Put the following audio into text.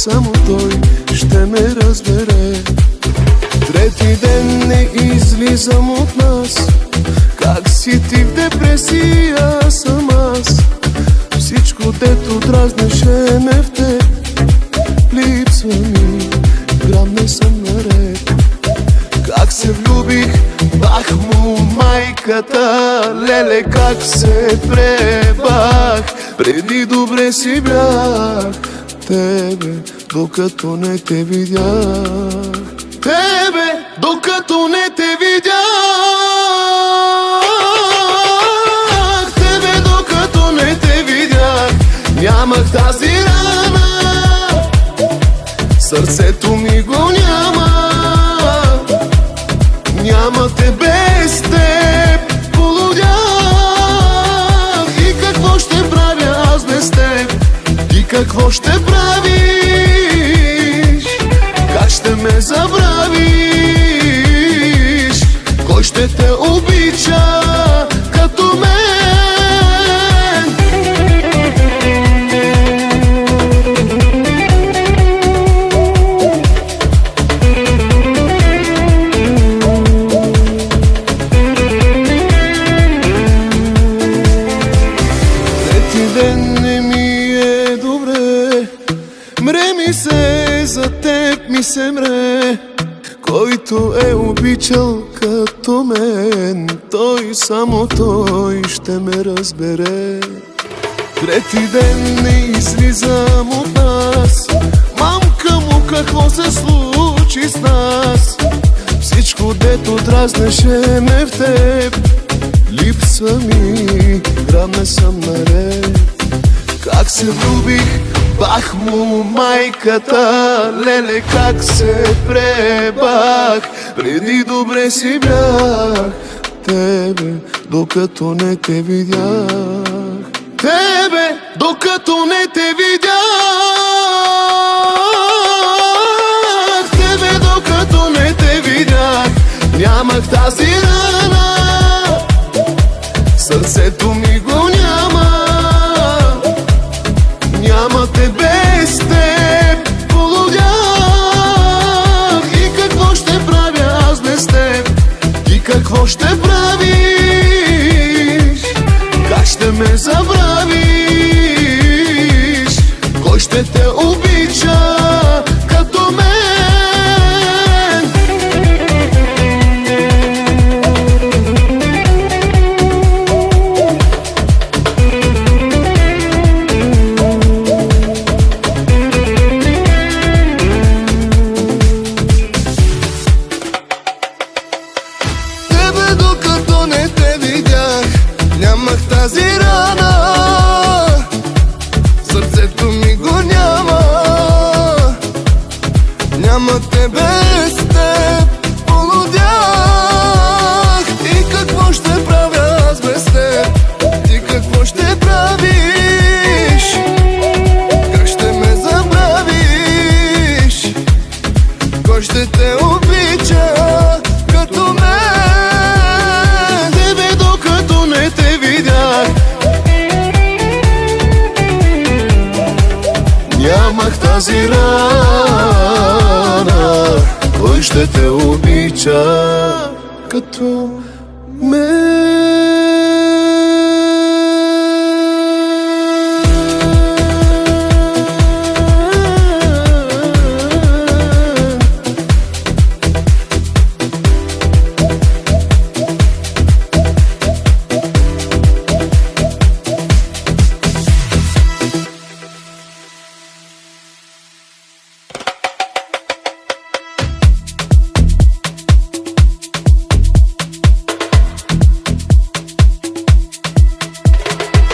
само той ще ме разбере. Трети ден не излизам от нас. Как си ти в депресия, съм аз. Всичко дето дразнеше ме в теб липсва ми, грам не съм наред. Как се влюбих, бах му майката, леле как се пребах. Преди добре си бях тебе, докато не те видях. Тебе, докато не те видях. Тебе, докато не те видях. Нямах тази рана, сърцето ми го няма. Няма те без теб, полудях. И какво ще правя аз без теб? И какво ще правиш? Как ще ме забравиш? Кой ще те обича като мен? Мре ми се, за теб ми се мре. Който е обичал като мен, той, само той ще ме разбере. Трети ден не излизам от нас. Мамка му, какво се случи с нас? Всичко дето дразнеше ме в теб липсва ми, грам не съм наред. Как се влюбих, бах му майката, леле как се пребах. Преди добре си бях тебе, докато не те видях. Тебе, докато не те видях. Тебе, докато не те видях. Нямах тази рана, сърцето ми го няма. Няма те без теб, полудях. И какво ще правя аз без теб? И какво ще правиш? Как ще ме забравиш? Кой ще те обича като мен? Докато не те видях, нямах тази рана, сърцето ми го няма. Няма те без теб, полудях. И какво ще правя аз без теб? Ти какво ще правиш? Как ще ме забравиш? Кой ще те обича като мен? Нямах тази рана, кой ще те обича като мен?